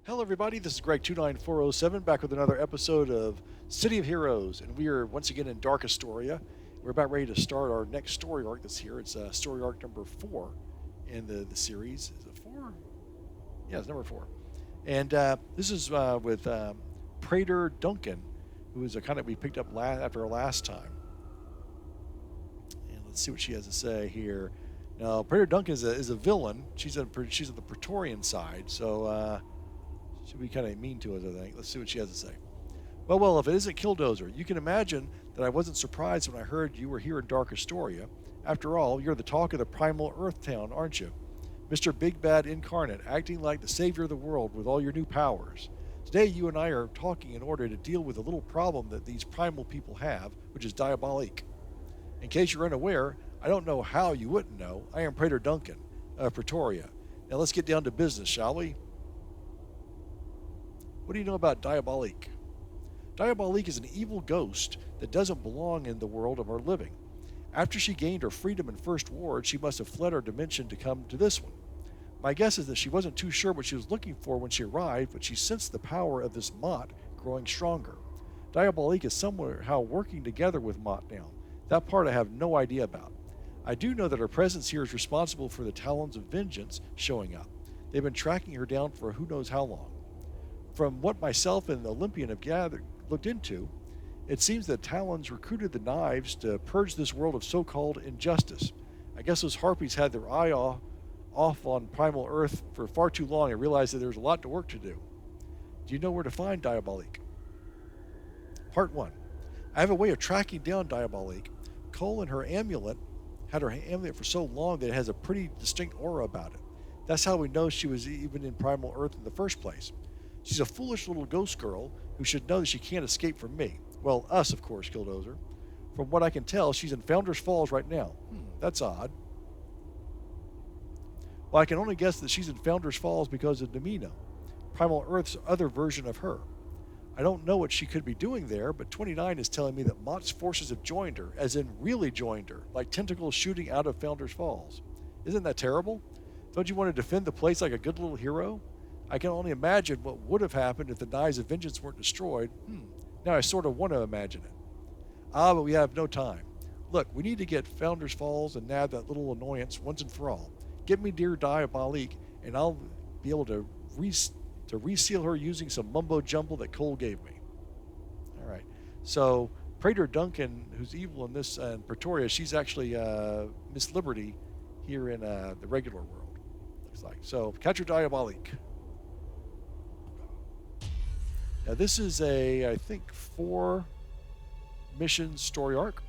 Hello, everybody. This is Greg29407 back with another episode of City of Heroes, and we are once again in Dark Astoria. We're about ready to start our next story arc that's here. It's story arc number 4 in the series. Is it 4? Yeah, it's number 4. And this is with Praetor Duncan, who is a kind of we picked up after our last time. And let's see what she has to say here. Now, Praetor Duncan is a villain. She's on the Praetorian side, so. Should be kind of mean to us, I think. Let's see what she has to say. Well, if it isn't Killdozer, you can imagine that I wasn't surprised when I heard you were here in Dark Astoria. After all, you're the talk of the primal Earth town, aren't you? Mr. Big Bad Incarnate, acting like the savior of the world with all your new powers. Today, you and I are talking in order to deal with a little problem that these primal people have, which is Diabolique. In case you're unaware, I don't know how you wouldn't know. I am Praetor Duncan of Pretoria. Now let's get down to business, shall we? What do you know about Diabolique? Diabolique is an evil ghost that doesn't belong in the world of our living. After she gained her freedom in First Ward, she must have fled our dimension to come to this one. My guess is that she wasn't too sure what she was looking for when she arrived, but she sensed the power of this Mott growing stronger. Diabolique is somehow working together with Mott now. That part I have no idea about. I do know that her presence here is responsible for the Talons of Vengeance showing up. They've been tracking her down for who knows how long. From what myself and Olympian have looked into, it seems that Talons recruited the Knives to purge this world of so-called injustice. I guess those harpies had their eye off on primal Earth for far too long and realized that there's a lot of work to do. Do you know where to find Diabolique? Part 1. I have a way of tracking down Diabolique. Cole and her amulet had her amulet for so long that it has a pretty distinct aura about it. That's how we know she was even in primal Earth in the first place. She's a foolish little ghost girl who should know that she can't escape from me. Well, us, of course, Killdozer. From what I can tell, she's in Founders Falls right now. That's odd. Well, I can only guess that she's in Founders Falls because of Domino, Primal Earth's other version of her. I don't know what she could be doing there, but 29 is telling me that Mott's forces have joined her, as in really joined her, like tentacles shooting out of Founders Falls. Isn't that terrible? Don't you want to defend the place like a good little hero? I can only imagine what would have happened if the Knives of Vengeance weren't destroyed. Now I sort of want to imagine it. But we have no time. Look, we need to get Founders Falls and nab that little annoyance once and for all. Get me dear Diabolique, and I'll be able to reseal her using some mumbo-jumbo that Cole gave me. All right. So Praetor Duncan, who's evil in this in Pretoria, she's actually Miss Liberty here in the regular world. Looks like. So catch your Diabolique. Now this is I think 4 mission story arc.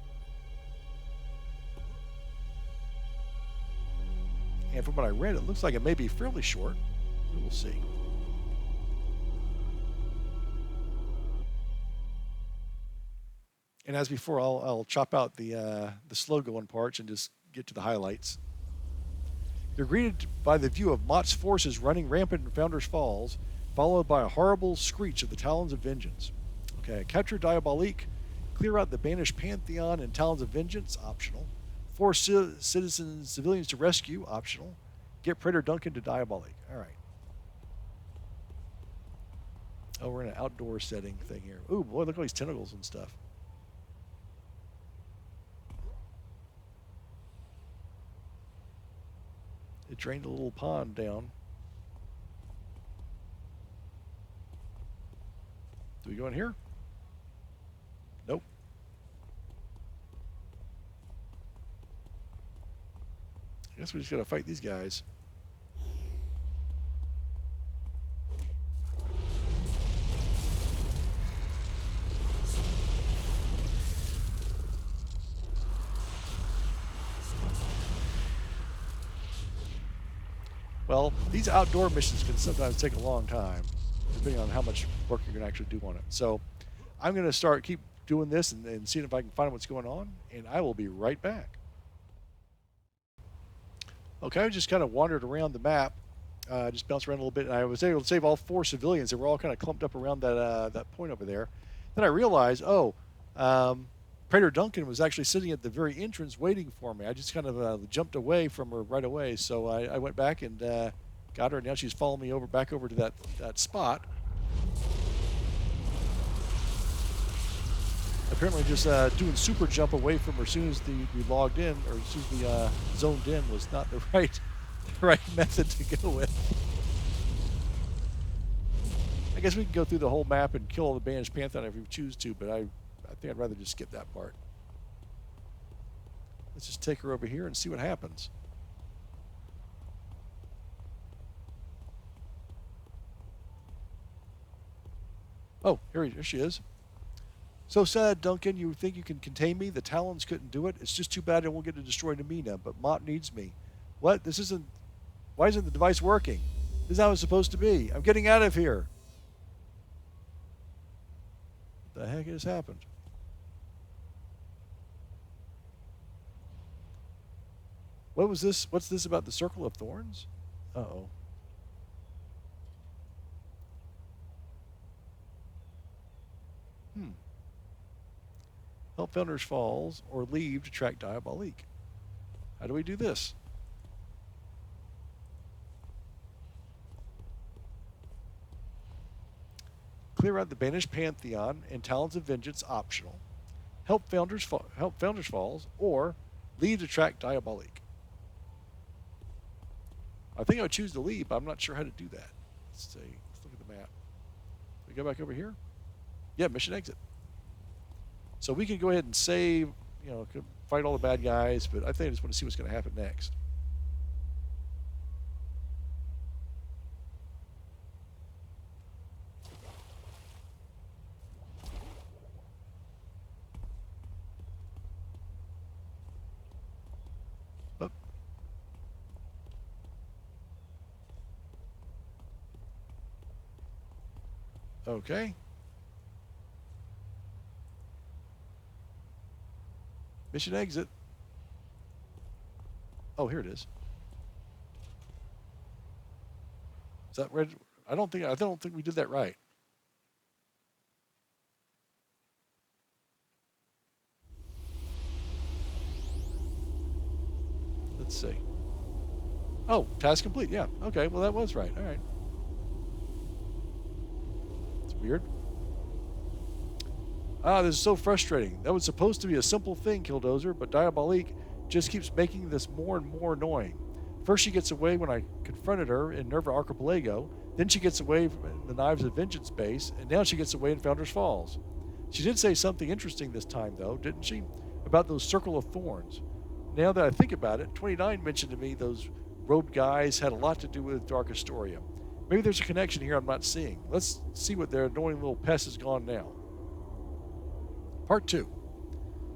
And from what I read, it looks like it may be fairly short. We'll see. And as before, I'll chop out the slow going parts and just get to the highlights. You're greeted by the view of Mott's forces running rampant in Founders Falls, followed by a horrible screech of the Talons of Vengeance. Okay, capture Diabolique, clear out the banished Pantheon and Talons of Vengeance, optional. 4 civilians to rescue, optional. Get Praetor Duncan to Diabolique. All right. Oh, we're in an outdoor setting thing here. Ooh, boy, look at all these tentacles and stuff. It drained a little pond down. Do we go in here? Nope. I guess we just gotta fight these guys. Well, these outdoor missions can sometimes take a long time, depending on how much work you're going to actually do on it. So I'm going to keep doing this and seeing if I can find what's going on, and I will be right back. Okay, I just kind of wandered around the map, just bounced around a little bit, and I was able to save all 4 civilians that were all kind of clumped up around that point over there. Then I realized, Praetor Duncan was actually sitting at the very entrance waiting for me. I just kind of jumped away from her right away, so I went back and Got her. Now she's following me back over to that spot. Apparently just doing super jump away from her as soon as we logged in, or as soon as we zoned in, was not the right method to go with. I guess we can go through the whole map and kill all the banished Pantheon if we choose to, but I think I'd rather just skip that part. Let's just take her over here and see what happens. Oh, here she is. So sad, Duncan. You think you can contain me? The Talons couldn't do it. It's just too bad I won't get to destroy Namina, but Mott needs me. What? Why isn't the device working? This is how it's supposed to be. I'm getting out of here. What the heck has happened? What was this? What's this about the Circle of Thorns? Uh-oh. Help Founders Falls or leave to track Diabolique. How do we do this? Clear out the Banished Pantheon and Talons of Vengeance optional. Help Founders Falls or leave to track Diabolique. I think I would choose to leave, but I'm not sure how to do that. Let's see. Let's look at the map. We go back over here? Yeah, mission exit. So we can go ahead and save, fight all the bad guys, but I think I just want to see what's going to happen next. Oh. Okay. Mission exit. Oh, here it is. Is that red? I don't think we did that right. Let's see. Oh, task complete. Yeah. Okay. Well, that was right. All right. It's weird. Ah, this is so frustrating. That was supposed to be a simple thing, Killdozer, but Diabolique just keeps making this more and more annoying. First she gets away when I confronted her in Nerva Archipelago, then she gets away from the Knives of Vengeance base, and now she gets away in Founders Falls. She did say something interesting this time, though, didn't she? About those Circle of Thorns. Now that I think about it, 29 mentioned to me those robed guys had a lot to do with Dark Astoria. Maybe there's a connection here I'm not seeing. Let's see what their annoying little pest has gone now. Part 2.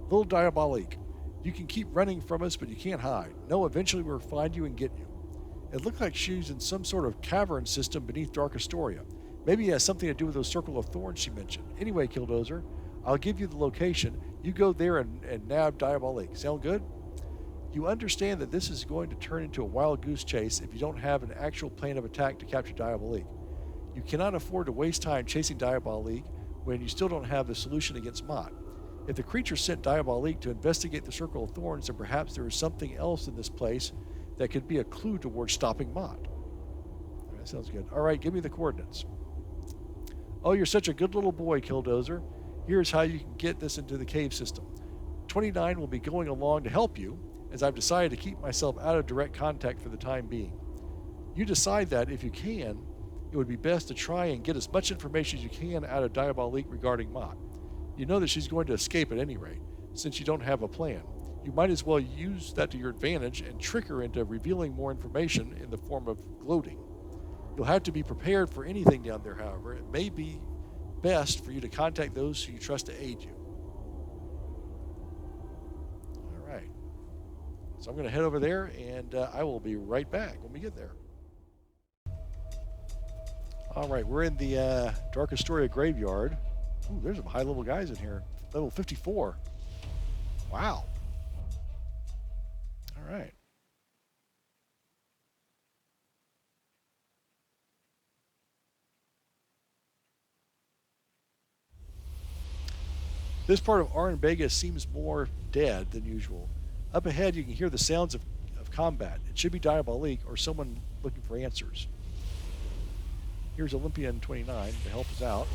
Little Diabolique. You can keep running from us, but you can't hide. No, eventually we'll find you and get you. It looked like she's in some sort of cavern system beneath Dark Astoria. Maybe it has something to do with those Circle of Thorns she mentioned. Anyway, Killdozer, I'll give you the location. You go there and nab Diabolique. Sound good? You understand that this is going to turn into a wild goose chase if you don't have an actual plan of attack to capture Diabolique. You cannot afford to waste time chasing Diabolique when you still don't have the solution against Mott. If the creature sent Diabolique to investigate the Circle of Thorns, then perhaps there is something else in this place that could be a clue towards stopping Mott. That sounds good. All right, give me the coordinates. Oh, you're such a good little boy, Killdozer. Here's how you can get this into the cave system. 29 will be going along to help you, as I've decided to keep myself out of direct contact for the time being. You decide that, if you can, it would be best to try and get as much information as you can out of Diabolique regarding Mott. You know that she's going to escape at any rate, since you don't have a plan. You might as well use that to your advantage and trick her into revealing more information in the form of gloating. You'll have to be prepared for anything down there, however. It may be best for you to contact those who you trust to aid you. All right. So I'm going to head over there, and I will be right back when we get there. All right, we're in the Dark Astoria graveyard. Ooh, there's some high-level guys in here. Level 54. Wow. All right. This part of Arenbega seems more dead than usual. Up ahead, you can hear the sounds of combat. It should be Diabolique or someone looking for answers. Here's Olympian 29 to help us out.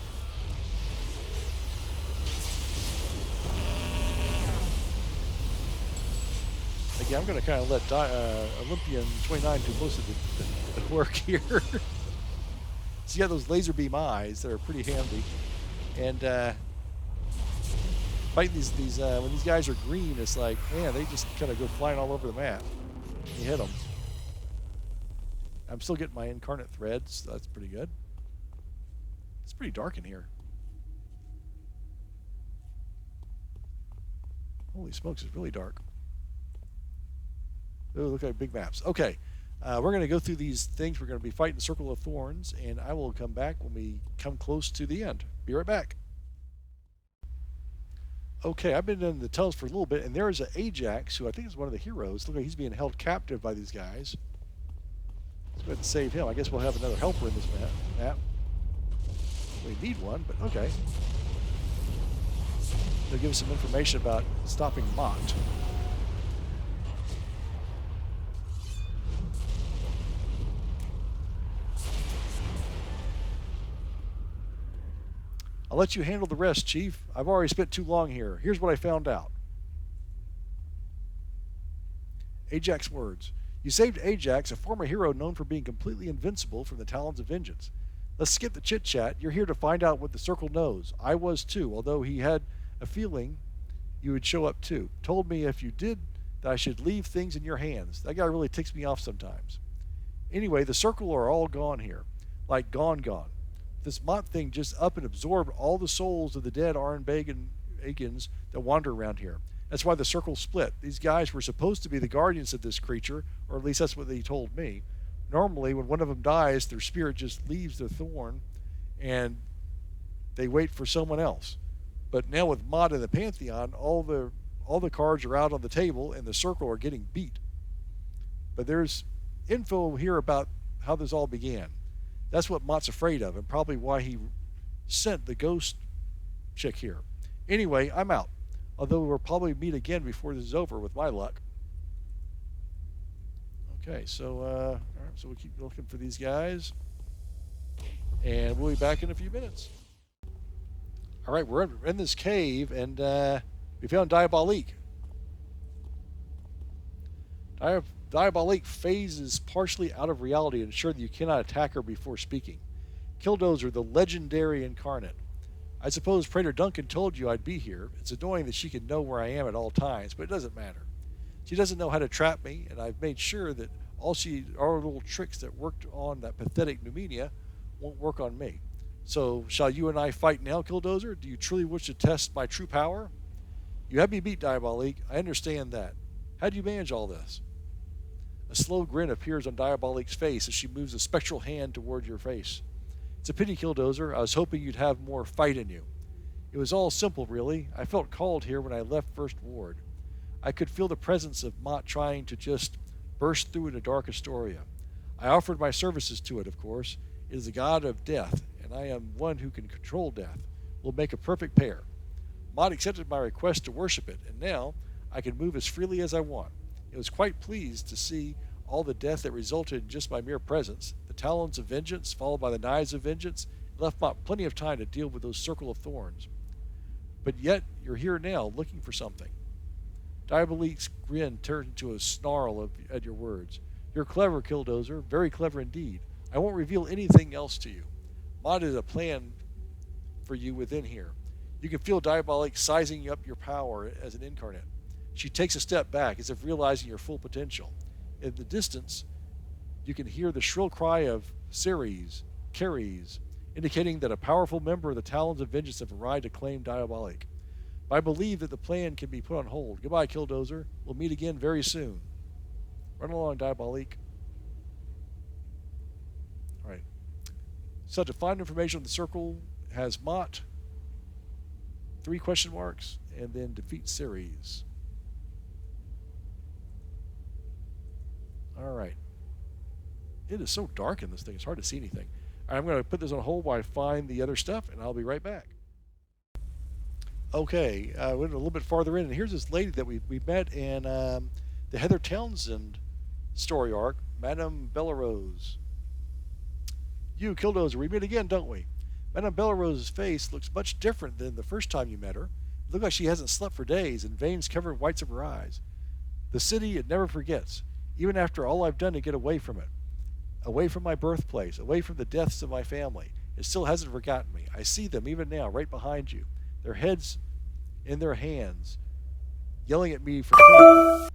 Again, I'm going to kind of let Olympian 29 do most of the work here. So you got those laser beam eyes that are pretty handy. And fighting these when these guys are green, it's like, man, they just kind of go flying all over the map. You hit them. I'm still getting my incarnate threads. So that's pretty good. It's pretty dark in here. Holy smokes, it's really dark. Oh, look like big maps. Okay, we're going to go through these things. We're going to be fighting the Circle of Thorns, and I will come back when we come close to the end. Be right back. Okay, I've been in the tunnels for a little bit, and there's an Ajax, who I think is one of the heroes. Look like he's being held captive by these guys. Let's go ahead and save him. I guess we'll have another helper in this map. We need one, but okay. They'll give us some information about stopping Mott. I'll let you handle the rest, Chief. I've already spent too long here. Here's what I found out. Ajax words. You saved Ajax, a former hero known for being completely invincible from the talons of vengeance. Let's skip the chit-chat. You're here to find out what the Circle knows. I was too, although he had a feeling you would show up too. Told me if you did that I should leave things in your hands. That guy really ticks me off sometimes. Anyway, the Circle are all gone here. Like gone. This Mott thing just up and absorbed all the souls of the dead Agans that wander around here. That's why the Circle split. These guys were supposed to be the guardians of this creature, or at least that's what they told me. Normally, when one of them dies, their spirit just leaves their thorn, and they wait for someone else. But now with Mott in the Pantheon, all the cards are out on the table, and the Circle are getting beat. But there's info here about how this all began. That's what Mott's afraid of, and probably why he sent the ghost chick here. Anyway, I'm out. Although we'll probably meet again before this is over with my luck. Okay, so all right, so we keep looking for these guys, and we'll be back in a few minutes. All right, we're in this cave, and we found Diabolique. Diabolique phases partially out of reality to ensure that you cannot attack her before speaking. Killdozer, the legendary incarnate. I suppose Praetor Duncan told you I'd be here. It's annoying that she can know where I am at all times, but it doesn't matter. She doesn't know how to trap me, and I've made sure that all little tricks that worked on that pathetic Numenia won't work on me. So, shall you and I fight now, Killdozer? Do you truly wish to test my true power? You have me beat, Diabolique. I understand that. How do you manage all this? A slow grin appears on Diabolique's face as she moves a spectral hand toward your face. It's a pity, Killdozer. I was hoping you'd have more fight in you. It was all simple, really. I felt called here when I left First Ward. I could feel the presence of Mott trying to just burst through into Dark Astoria. I offered my services to it, of course. It is a god of death, and I am one who can control death. We'll make a perfect pair. Mott accepted my request to worship it, and now I can move as freely as I want. It was quite pleased to see all the death that resulted in just my mere presence. The talons of vengeance, followed by the knives of vengeance, left Mott plenty of time to deal with those Circle of Thorns. But yet, you're here now, looking for something. Diabolique's grin turned into a snarl at your words. You're clever, Killdozer, very clever indeed. I won't reveal anything else to you. Mott is a plan for you within here. You can feel Diabolique sizing up your power as an incarnate. She takes a step back as if realizing your full potential. In the distance, you can hear the shrill cry of Ceres, Caries, indicating that a powerful member of the Talons of Vengeance have arrived to claim Diabolique. I believe that the plan can be put on hold. Goodbye, Killdozer. We'll meet again very soon. Run along, Diabolique. All right. So to find information on the Circle has Mott, 3 question marks, and then defeat Ceres. All right. It is so dark in this thing. It's hard to see anything. All right, I'm going to put this on hold while I find the other stuff, and I'll be right back. Okay, we went a little bit farther in, and here's this lady that we met in the Heather Townsend story arc. Madame Bellerose. You, Killdozer, we meet again, don't we? Madame Bellerose's face looks much different than the first time you met her. It looks like she hasn't slept for days, and veins cover the whites of her eyes. The city, it never forgets, even after all I've done to get away from it. Away from my birthplace, away from the deaths of my family. It still hasn't forgotten me. I see them even now, right behind you. Their heads in their hands, yelling at me for killing me.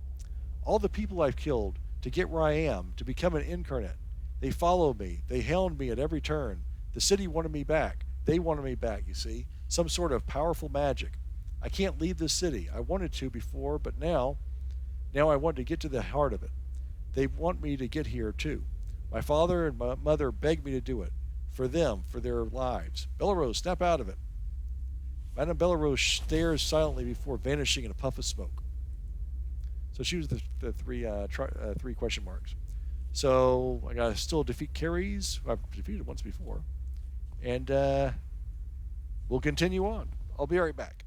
All the people I've killed to get where I am, to become an incarnate. They follow me. They hound me at every turn. The city wanted me back. They wanted me back, you see. Some sort of powerful magic. I can't leave this city. I wanted to before, but now I want to get to the heart of it. They want me to get here, too. My father and my mother begged me to do it. For them, for their lives. Bellerose, snap out of it. Madame Bellerose stares silently before vanishing in a puff of smoke. So she was the three question marks. So I gotta still defeat Carries, who I've defeated once before, and we'll continue on. I'll be right back.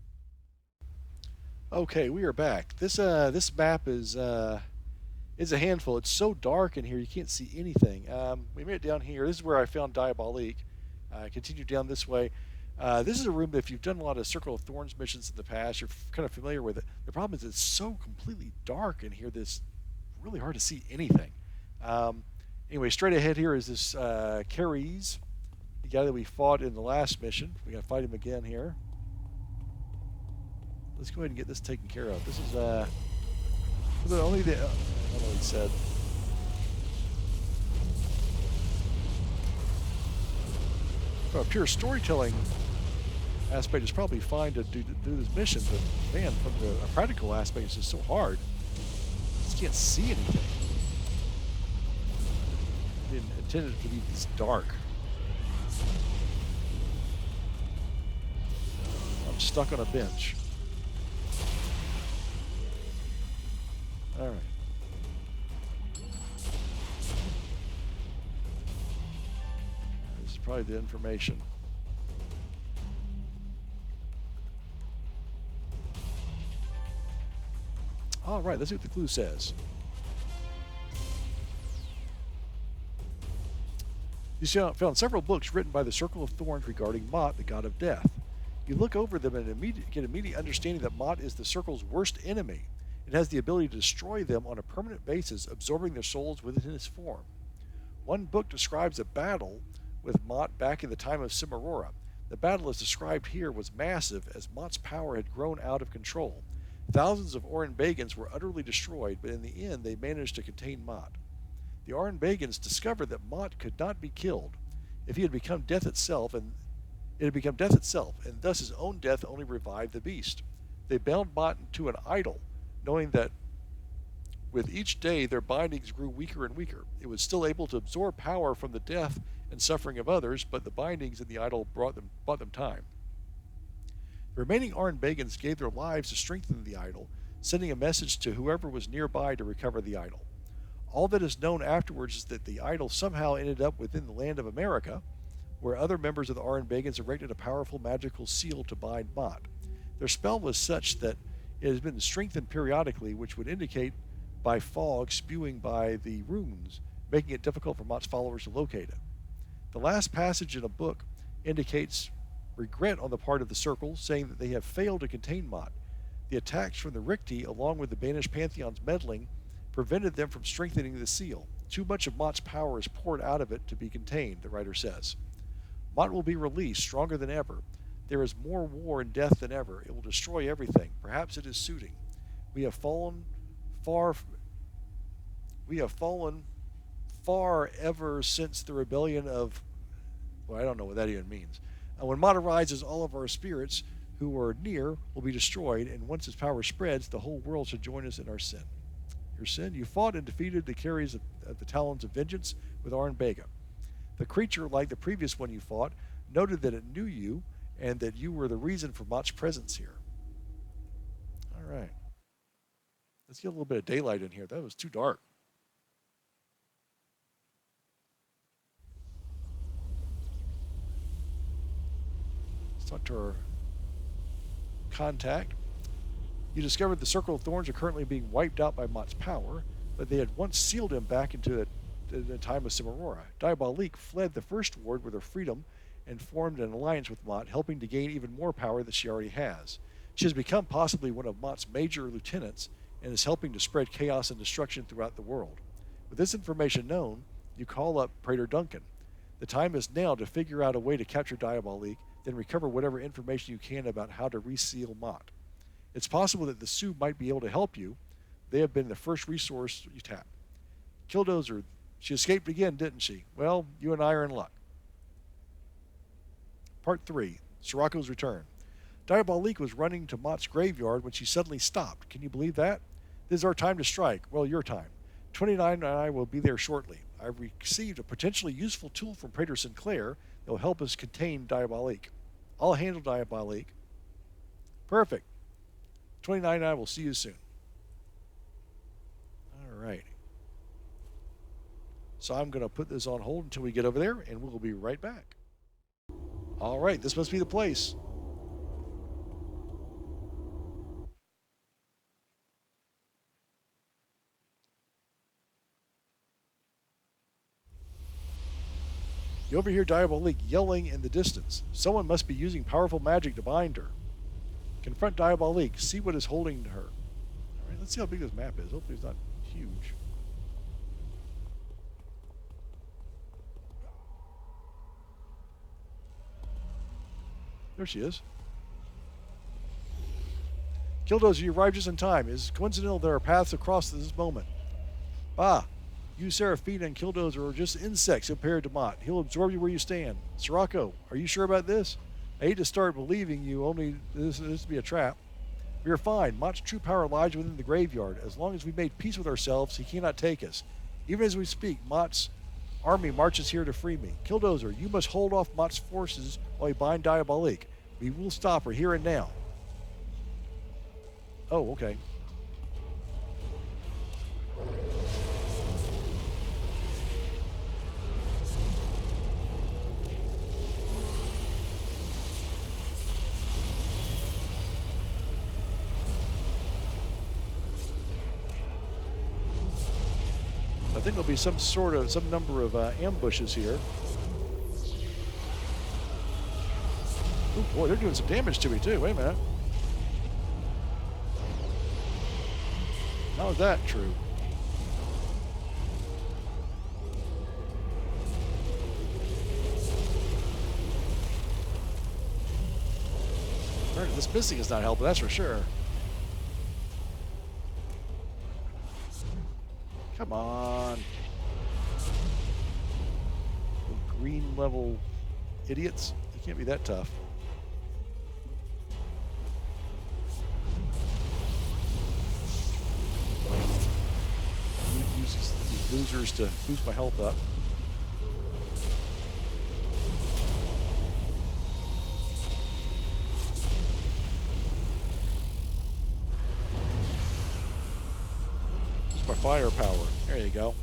Okay, we are back. This map is a handful. It's so dark in here you can't see anything. We made it down here. This is where I found Diabolique. Continue down this way. This is a room that if you've done a lot of Circle of Thorns missions in the past, you're kind of familiar with it. The problem is it's so completely dark in here that it's really hard to see anything. Anyway, straight ahead here is this Carries, the guy that we fought in the last mission. We got to fight him again here. Let's go ahead and get this taken care of. This is only the... I don't know what he said. From a pure storytelling aspect, it's probably fine to do this mission, but man, from a practical aspect, it's just so hard. You just can't see anything. I didn't intend it to be this dark. I'm stuck on a bench. All right. This is probably the information. All right, let's see what the clue says. You found several books written by the Circle of Thorns regarding Mott, the god of death. You look over them and get immediate understanding that Mott is the Circle's worst enemy. It has the ability to destroy them on a permanent basis, absorbing their souls within its form. One book describes a battle with Mott back in the time of Cimarora. The battle as described here was massive as Mott's power had grown out of control. Thousands of Orenbagans were utterly destroyed, but in the end they managed to contain Mott. The Orenbagans discovered that Mott could not be killed if he had become death itself, and thus his own death only revived the beast. They bound Mott to an idol, knowing that with each day their bindings grew weaker and weaker. It was still able to absorb power from the death and suffering of others, but the bindings in the idol bought them time. The remaining Orenbagans gave their lives to strengthen the idol, sending a message to whoever was nearby to recover the idol. All that is known afterwards is that the idol somehow ended up within the land of America, where other members of the Orenbagans erected a powerful magical seal to bind Mott. Their spell was such that it has been strengthened periodically, which would indicate by fog spewing by the runes, making it difficult for Mott's followers to locate it. The last passage in a book indicates regret on the part of the Circle, saying that they have failed to contain Mott. The attacks from the Ricti, along with the banished Pantheon's meddling, prevented them from strengthening the seal. Too much of Mott's power is poured out of it to be contained, the writer says. Mott will be released, stronger than ever. There is more war and death than ever. It will destroy everything. Perhaps it is suiting. We have fallen far ever since the rebellion of... Well, I don't know what that even means. When Mott arises, all of our spirits who are near will be destroyed, and once his power spreads, the whole world should join us in our sin. Your sin? You fought and defeated the carries of the Talons of Vengeance with Orenbaga. The creature, like the previous one you fought, noted that it knew you and that you were the reason for Mott's presence here. All right. Let's get a little bit of daylight in here. That was too dark. Let's talk to our contact. You discovered the Circle of Thorns are currently being wiped out by Mott's power, but they had once sealed him back into in the time of Cimarora. Diabolique fled the First Ward with her freedom and formed an alliance with Mott, helping to gain even more power that she already has. She has become possibly one of Mott's major lieutenants and is helping to spread chaos and destruction throughout the world. With this information known, you call up Praetor Duncan. The time is now to figure out a way to capture Diabolique, then recover whatever information you can about how to reseal Mott. It's possible that the Sioux might be able to help you. They have been the first resource you tap. Killdozer, she escaped again, didn't she? Well, you and I are in luck. Part 3, Siroccos' return. Diabolique was running to Mott's graveyard when she suddenly stopped. Can you believe that? This is our time to strike. Well, your time. 29 and I will be there shortly. I've received a potentially useful tool from Praetor Sinclair that will help us contain Diabolique. I'll handle Diabolique. Perfect. 29 and I will see you soon. All right. So I'm going to put this on hold until we get over there, and we'll be right back. All right, this must be the place. You overhear Diabolique yelling in the distance. Someone must be using powerful magic to bind her. Confront Diabolique. See what is holding her. All right, let's see how big this map is. Hopefully it's not huge. There she is. Killdozer, you arrived just in time. It is coincidental that our paths have crossed at this moment. Bah! You, Seraphina, and Killdozer are just insects compared to Mott. He'll absorb you where you stand. Sirocco, are you sure about this? I hate to start believing you, only this to be a trap. We are fine. Mott's true power lies within the graveyard. As long as we made peace with ourselves, he cannot take us. Even as we speak, Mott's army marches here to free me. Killdozer, you must hold off Mott's forces while we bind Diabolique. We will stop her here and now. Oh, okay. I think there'll be some number of ambushes here. Oh boy, they're doing some damage to me too. Wait a minute. How is that true? This missing is not helping, that's for sure. Come on. Green level idiots. You can't be that tough. Use these losers to boost my health up. Just my firepower. There you go.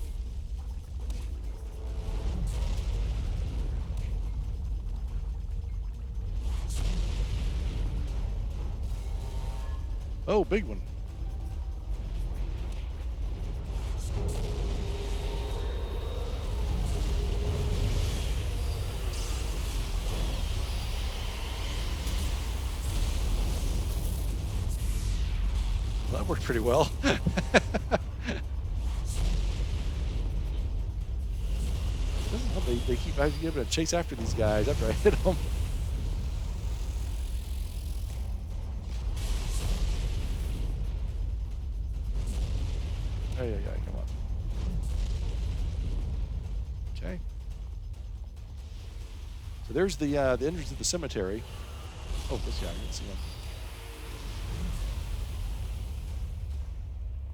Oh, big one. Well, that worked pretty well. They keep giving a chase after these guys after I hit them. Yeah, come on. Okay. So there's the entrance to the cemetery. Oh, this guy, I didn't see him.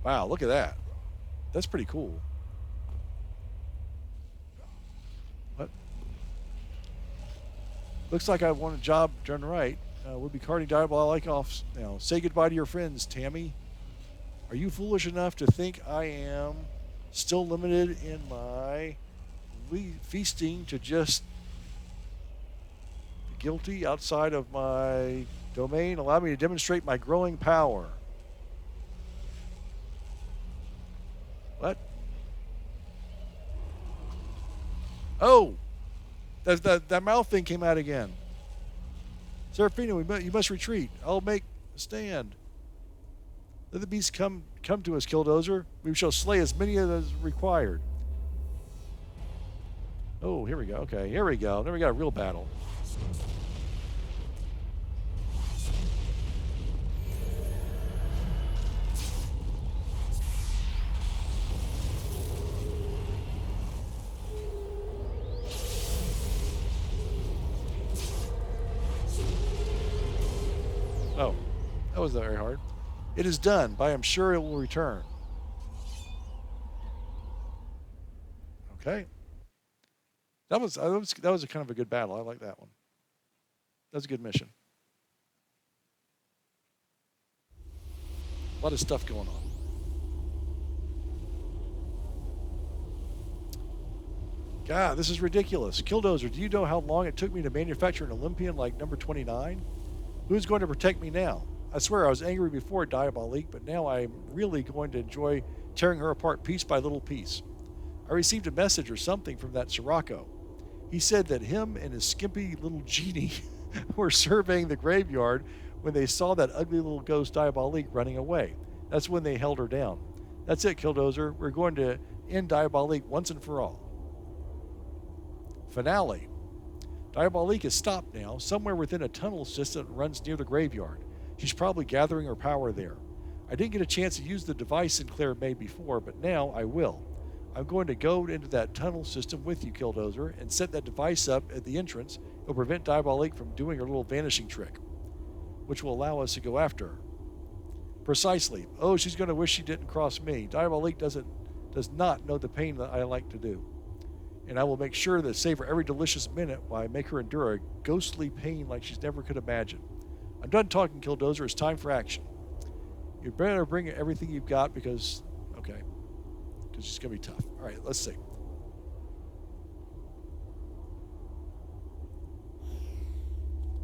Wow, look at that. That's pretty cool. What? Looks like I want a job done right. We'll be carting Diabolique off now. Say goodbye to your friends, Tammy. Are you foolish enough to think I am still limited in my feasting to just the guilty outside of my domain? Allow me to demonstrate my growing power. What? Oh! That mouth thing came out again. Seraphina, you must retreat. I'll make a stand. Let the beasts come to us, Killdozer. We shall slay as many as required. Oh, here we go. Okay, here we go. Now we got a real battle. Oh, that wasn't very hard. It is done, but I am sure it will return. Okay. That was a kind of a good battle. I like that one. That was a good mission. A lot of stuff going on. God, this is ridiculous. Killdozer, do you know how long it took me to manufacture an Olympian like number 29? Who's going to protect me now? I swear I was angry before Diabolique, but now I'm really going to enjoy tearing her apart piece by little piece. I received a message or something from that Siroccos. He said that him and his skimpy little genie were surveying the graveyard when they saw that ugly little ghost Diabolique running away. That's when they held her down. That's it, Killdozer. We're going to end Diabolique once and for all. Finale. Diabolique is stopped now, somewhere within a tunnel system that runs near the graveyard. She's probably gathering her power there. I didn't get a chance to use the device Sinclair made before, but now I will. I'm going to go into that tunnel system with you, Killdozer, and set that device up at the entrance. It'll prevent Diabolique from doing her little vanishing trick, which will allow us to go after her. Precisely. Oh, she's going to wish she didn't cross me. Diabolique does not know the pain that I like to do. And I will make sure to save her every delicious minute while I make her endure a ghostly pain like she's never could imagine. I'm done talking, Killdozer. It's time for action. You better bring everything you've got because it's going to be tough. All right, let's see.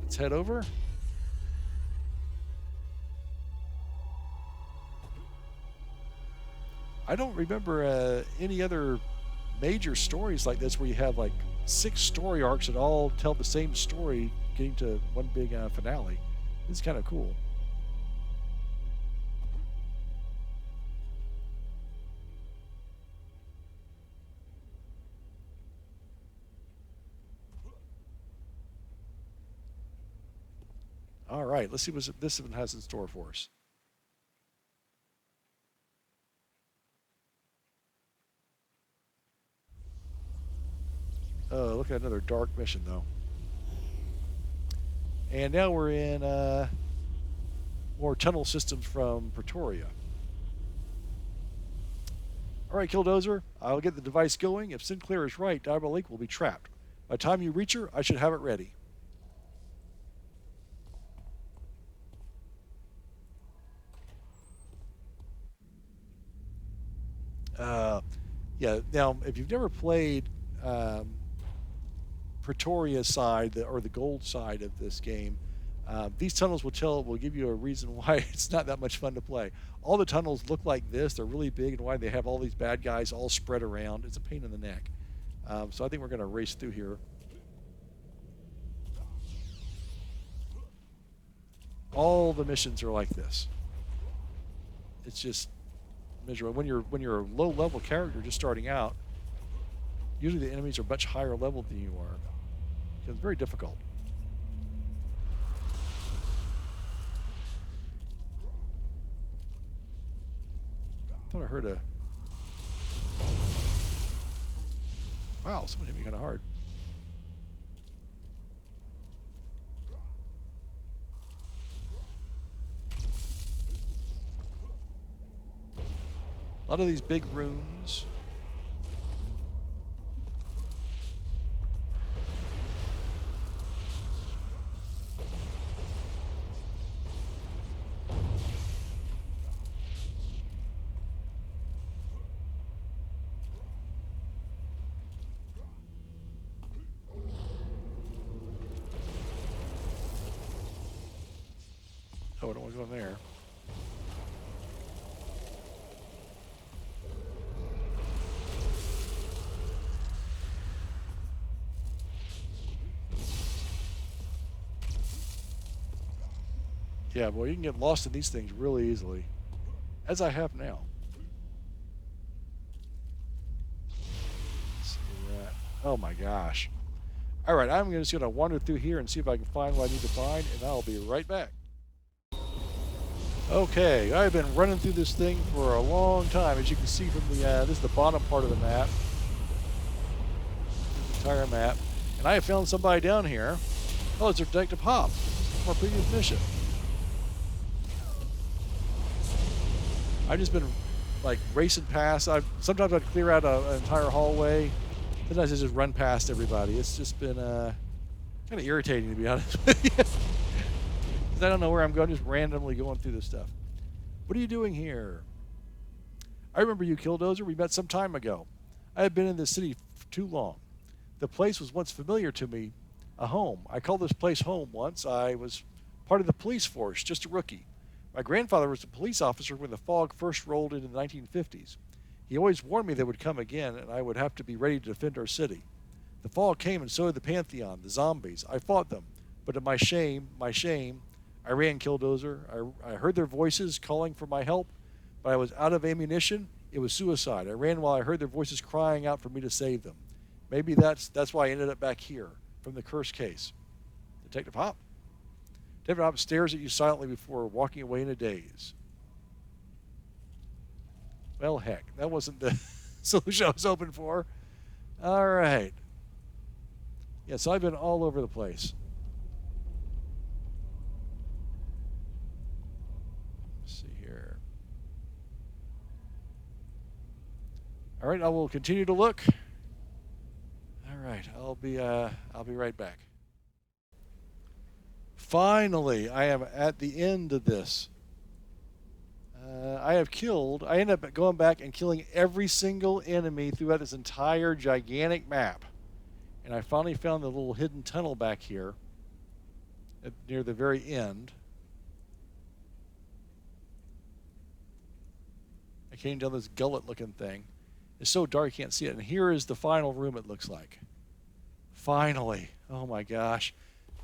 Let's head over. I don't remember any other major stories like this where you have like 6 story arcs that all tell the same story getting to one big finale. It's kind of cool. All right, let's see what this one has in store for us. Oh, look at another dark mission, though. And now we're in more tunnel systems from Pretoria. All right, Killdozer, I'll get the device going. If Sinclair is right, Diabolique will be trapped. By the time you reach her, I should have it ready. Yeah, now, if you've never played Pretoria side or the gold side of this game, these tunnels will give you a reason why it's not that much fun to play. All the tunnels look like this. They're really big and wide. They have all these bad guys all spread around. It's a pain in the neck. So I think we're going to race through here. All the missions are like this. It's just miserable. When you're a low level character just starting out, usually the enemies are much higher level than you are. It's very difficult. I thought I heard a... Wow, someone hit me kind of hard. A lot of these big runes. Oh, I don't want to go in there. Yeah, well, you can get lost in these things really easily, as I have now. Let's see that. Oh my gosh. All right, I'm just going to wander through here and see if I can find what I need to find, and I'll be right back. Okay, I've been running through this thing for a long time. As you can see from the, this is the bottom part of the map. The entire map. And I have found somebody down here. Oh, it's Detective Hop from our previous mission. I've just been like racing past. Sometimes I'd clear out an entire hallway. Sometimes I just run past everybody. It's just been kind of irritating, to be honest with you. Because I don't know where I'm going, just randomly going through this stuff. What are you doing here? I remember you, Killdozer. We met some time ago. I have been in this city for too long. The place was once familiar to me, a home. I called this place home once. I was part of the police force, just a rookie. My grandfather was a police officer when the fog first rolled in the 1950s. He always warned me they would come again, and I would have to be ready to defend our city. The fog came, and so did the Pantheon, the zombies. I fought them, but to my shame, I ran, Killdozer. I heard their voices calling for my help, but I was out of ammunition. It was suicide. I ran while I heard their voices crying out for me to save them. Maybe that's why I ended up back here, from the cursed case. Detective Hop. Detective Hop stares at you silently before walking away in a daze. Well, heck, that wasn't the solution I was hoping for. All right. Yeah, so I've been all over the place. Let's see here. All right, I will continue to look. All right, I'll be right back. Finally, I am at the end of this. I ended up going back and killing every single enemy throughout this entire gigantic map. And I finally found the little hidden tunnel back here near the very end. I came down this gullet-looking thing. It's so dark you can't see it. And here is the final room, it looks like. Finally. Oh my gosh.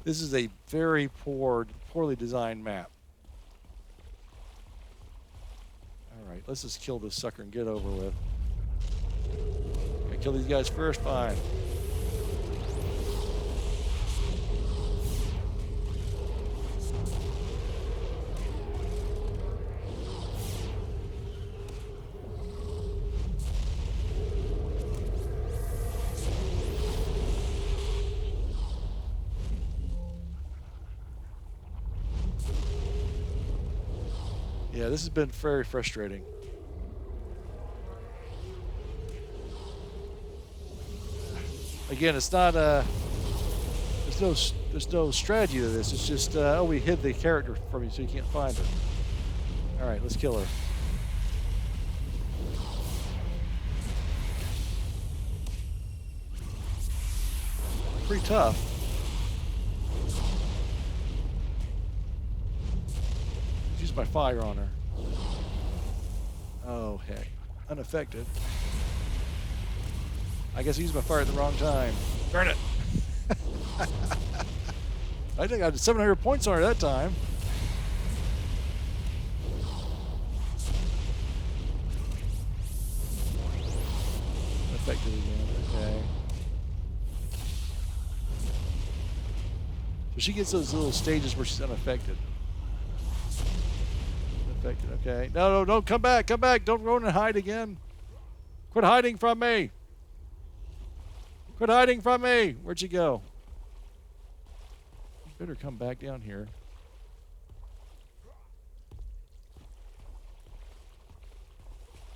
This is a very poorly designed map. All right, let's just kill this sucker and get over with. Gotta kill these guys first. Fine. Yeah, this has been very frustrating. Again, it's not there's no strategy to this. It's just oh, we hid the character from you so you can't find her. All right, let's kill her. Pretty tough. Use my fire on her. Oh, heck. Unaffected. I guess I used my fire at the wrong time. Darn it. I think I had 700 points on her that time. Unaffected again. Okay. So she gets those little stages where she's unaffected. Okay. No, don't come back. Come back. Don't run and hide again. Quit hiding from me. Quit hiding from me. Where'd you go? You better come back down here.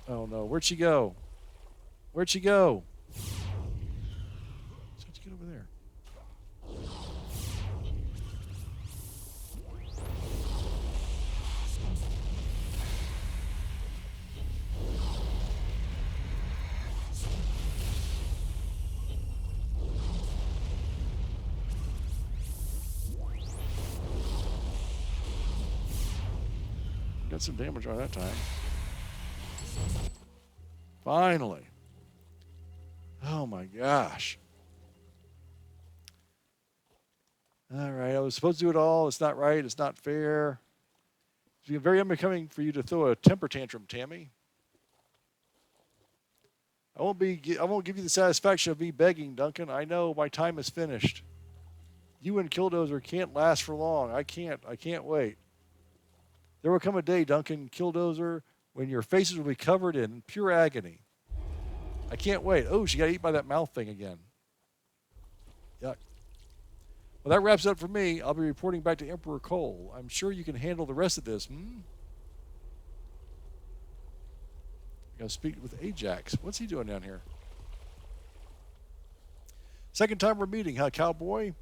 Oh, no. Where'd she go? Where'd she go? Let's get over there. Got some damage on that time. Finally. Oh my gosh. All right, I was supposed to do it all. It's not right. It's not fair. It's very unbecoming for you to throw a temper tantrum, Tammy. I won't give you the satisfaction of me begging, Duncan. I know my time is finished. You and Killdozer can't last for long. I can't wait. There will come a day, Duncan, Killdozer, when your faces will be covered in pure agony. I can't wait. Oh, she got eaten by that mouth thing again. Yuck. Well, that wraps up for me. I'll be reporting back to Emperor Cole. I'm sure you can handle the rest of this, I gotta speak with Ajax. What's he doing down here? Second time we're meeting, huh, cowboy?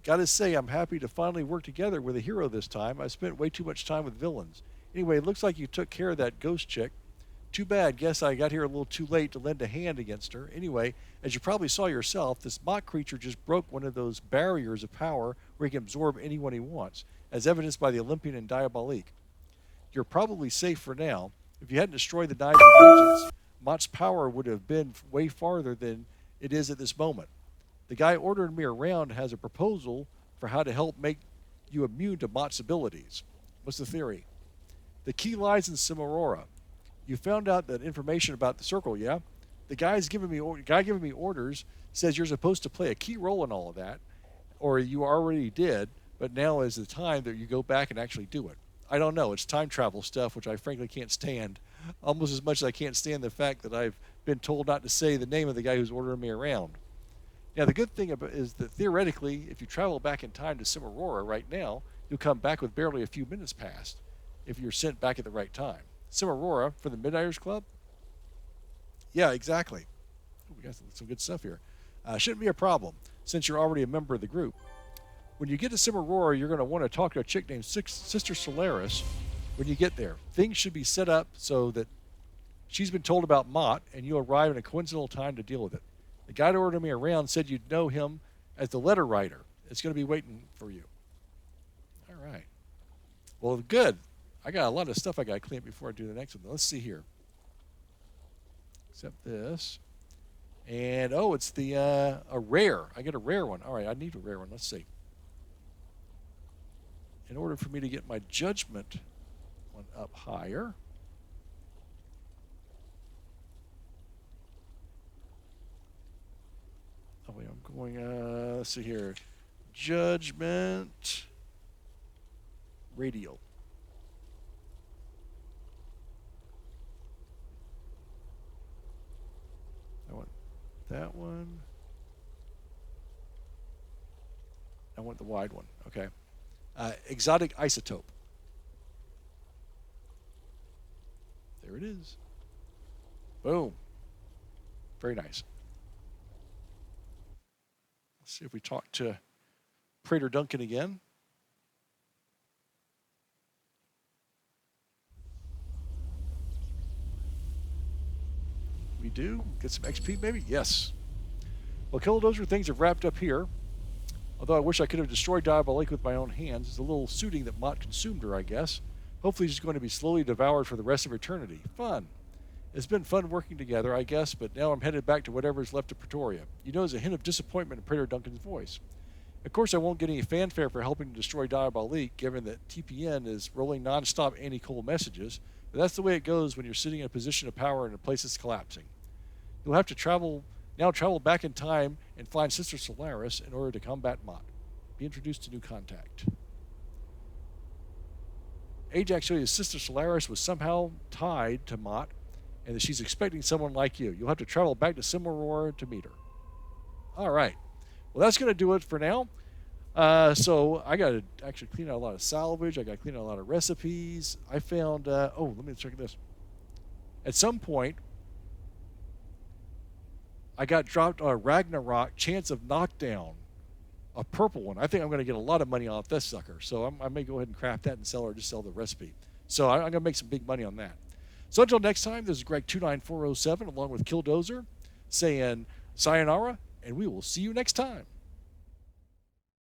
Gotta say, I'm happy to finally work together with a hero this time. I spent way too much time with villains. Anyway, it looks like you took care of that ghost chick. Too bad. Guess I got here a little too late to lend a hand against her. Anyway, as you probably saw yourself, this mock creature just broke one of those barriers of power where he can absorb anyone he wants, as evidenced by the Olympian and Diabolique. You're probably safe for now. If you hadn't destroyed the Knives of Vengeance, Mott's power would have been way farther than it is at this moment. The guy ordering me around has a proposal for how to help make you immune to Mott's abilities. What's the theory? The key lies in Siroccos. You found out that information about the circle, yeah? The guy giving me orders says you're supposed to play a key role in all of that, or you already did, but now is the time that you go back and actually do it. I don't know. It's time travel stuff, which I frankly can't stand, almost as much as I can't stand the fact that I've been told not to say the name of the guy who's ordering me around. Now, the good thing is that theoretically, if you travel back in time to Siroccos right now, you'll come back with barely a few minutes past if you're sent back at the right time. Siroccos for the Midnighters Club? Yeah, exactly. We got some good stuff here. Shouldn't be a problem, since you're already a member of the group. When you get to Siroccos, you're going to want to talk to a chick named Sister Solaris when you get there. Things should be set up so that she's been told about Mott, and you'll arrive in a coincidental time to deal with it. The guy that ordered me around said you'd know him as the letter writer. It's going to be waiting for you. All right. Well, good. I got a lot of stuff I got to clean up before I do the next one. Let's see here. Except this. And, it's the a rare. I get a rare one. All right, I need a rare one. Let's see. In order for me to get my judgment one up higher, I'm going, let's see here. Judgment radial. I want that one. I want the wide one. Okay. Exotic isotope. There it is. Boom. Very nice. Let's see if we talk to Praetor Duncan again. We do. Get some XP, maybe? Yes. Well, Killdozer, things have wrapped up here. Although I wish I could have destroyed Diabolique with my own hands. It's a little suiting that Mott consumed her, I guess. Hopefully she's going to be slowly devoured for the rest of eternity. Fun. It's been fun working together, I guess, but now I'm headed back to whatever's left of Pretoria. You know, there's a hint of disappointment in Praetor Duncan's voice. Of course, I won't get any fanfare for helping to destroy Diabolique, given that TPN is rolling non-stop anti-Cole messages, but that's the way it goes when you're sitting in a position of power and a place is collapsing. You'll have to travel back in time and find Sister Solaris in order to combat Mott. Be introduced to new contact. Ajax shows you Sister Solaris was somehow tied to Mott, and that she's expecting someone like you. You'll have to travel back to Siroccos to meet her. All right. Well, that's going to do it for now. So I got to actually clean out a lot of salvage. I got to clean out a lot of recipes. I found, let me check this. At some point, I got dropped a Ragnarok chance of knockdown, a purple one. I think I'm going to get a lot of money off this sucker. So I may go ahead and craft that and sell or just sell the recipe. So I'm going to make some big money on that. So until next time, this is Greg29407 along with Killdozer saying sayonara, and we will see you next time.